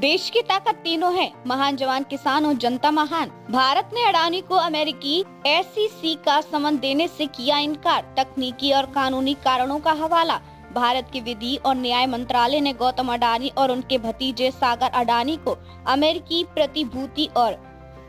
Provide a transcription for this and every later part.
देश की ताकत तीनों है, महान जवान, किसान और जनता महान। भारत ने अडानी को अमेरिकी SEC का समन देने से किया इनकार। तकनीकी और कानूनी कारणों का हवाला। भारत के विधि और न्याय मंत्रालय ने गौतम अडानी और उनके भतीजे सागर अडानी को अमेरिकी प्रतिभूति और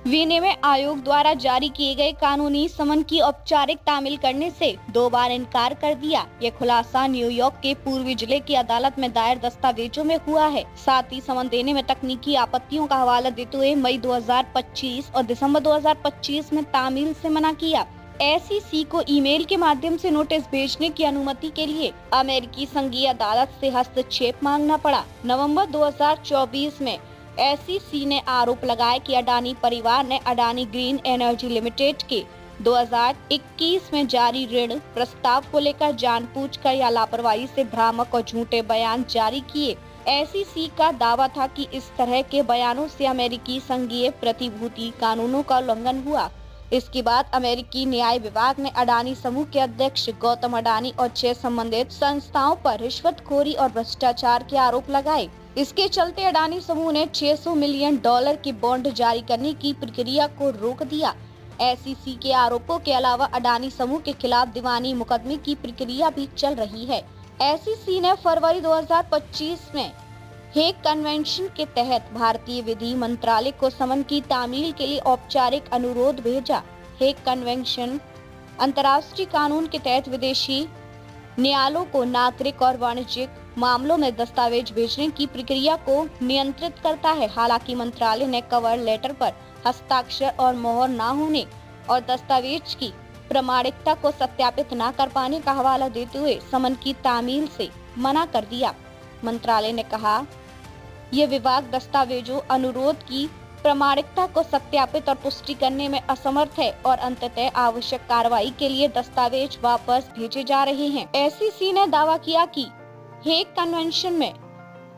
विनिमय आयोग द्वारा जारी किए गए कानूनी समन की औपचारिक तामील करने से 2 बार इनकार कर दिया। ये खुलासा न्यूयॉर्क के पूर्वी जिले की अदालत में दायर दस्तावेजों में हुआ है। साथ ही समन देने में तकनीकी आपत्तियों का हवाला देते हुए मई 2025 और दिसंबर 2025 में तामील से मना किया। SEC को ईमेल के माध्यम से नोटिस भेजने की अनुमति के लिए अमेरिकी संघीय अदालत से हस्तक्षेप मांगना पड़ा। नवंबर 2024 में SEC ने आरोप लगाया कि अडानी परिवार ने अडानी ग्रीन एनर्जी लिमिटेड के 2021 में जारी ऋण प्रस्ताव को लेकर जानबूझकर या लापरवाही से भ्रामक और झूठे बयान जारी किए। SEC का दावा था कि इस तरह के बयानों से अमेरिकी संघीय प्रतिभूति कानूनों का उल्लंघन हुआ। इसके बाद अमेरिकी न्याय विभाग ने अडानी समूह के अध्यक्ष गौतम अडानी और 6 संबंधित संस्थाओं पर रिश्वतखोरी और भ्रष्टाचार के आरोप लगाए। इसके चलते अडानी समूह ने $600 मिलियन के बॉन्ड जारी करने की प्रक्रिया को रोक दिया। SEC के आरोपों के अलावा अडानी समूह के खिलाफ दीवानी मुकदमे की प्रक्रिया भी चल रही है। SEC ने फरवरी 2025 में हेग कन्वेंशन के तहत भारतीय विधि मंत्रालय को समन की तामील के लिए औपचारिक अनुरोध भेजा। हेग कन्वेंशन अंतर्राष्ट्रीय कानून के तहत विदेशी न्यायालयों को नागरिक और वाणिज्यिक मामलों में दस्तावेज भेजने की प्रक्रिया को नियंत्रित करता है। हालांकि मंत्रालय ने कवर लेटर पर हस्ताक्षर और मोहर न होने और दस्तावेज की प्रामाणिकता को सत्यापित न कर पाने का हवाला देते हुए समन की तामील से मना कर दिया। मंत्रालय ने कहा, यह विभाग दस्तावेजों अनुरोध की प्रामाणिकता को सत्यापित और पुष्टि करने में असमर्थ है और अंततः आवश्यक कार्रवाई के लिए दस्तावेज वापस भेजे जा रहे हैं। SEC ने दावा किया कि हेग कन्वेंशन में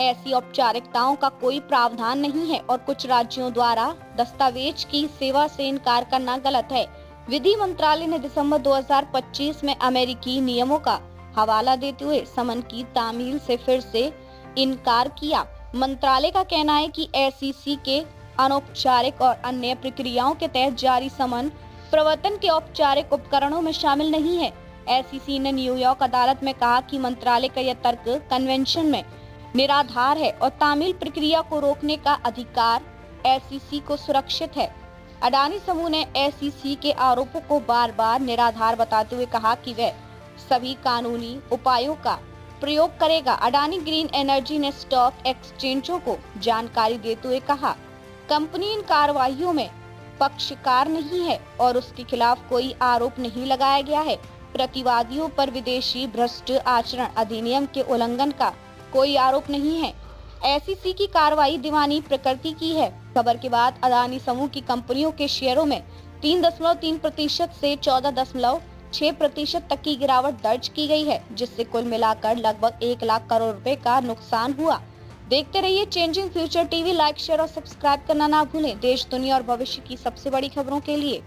ऐसी औपचारिकताओं का कोई प्रावधान नहीं है और कुछ राज्यों द्वारा दस्तावेज की सेवा से इनकार करना गलत है। विधि मंत्रालय ने दिसंबर 2025 में अमेरिकी नियमों का हवाला देते हुए समन की तामील से फिर से इनकार किया। मंत्रालय का कहना है कि SEC के अनौपचारिक और अन्य प्रक्रियाओं के तहत जारी समन प्रवर्तन के औपचारिक उपकरणों में शामिल नहीं है। SEC ने न्यूयॉर्क अदालत में कहा कि मंत्रालय का यह तर्क कन्वेंशन में निराधार है और तामील प्रक्रिया को रोकने का अधिकार SEC को सुरक्षित है। अडानी समूह ने SEC के आरोपों को बार बार निराधार बताते हुए कहा कि वह सभी कानूनी उपायों का प्रयोग करेगा। अडानी ग्रीन एनर्जी ने स्टॉक एक्सचेंजों को जानकारी देते हुए कहा, कंपनी इन कार्रवाइयों में पक्षकार नहीं है और उसके खिलाफ कोई आरोप नहीं लगाया गया है। प्रतिवादियों पर विदेशी भ्रष्ट आचरण अधिनियम के उल्लंघन का कोई आरोप नहीं है। SEC की कार्रवाई दीवानी प्रकृति की है। खबर के बाद अडानी समूह की कंपनियों के शेयरों में 3.3% से 14.6% तक की गिरावट दर्ज की गई है, जिससे कुल मिलाकर लगभग 1 लाख करोड़ रुपए का नुकसान हुआ। देखते रहिए changing future TV. Like, share और सब्सक्राइब करना ना भूलें। देश, दुनिया और भविष्य की सबसे बड़ी खबरों के लिए।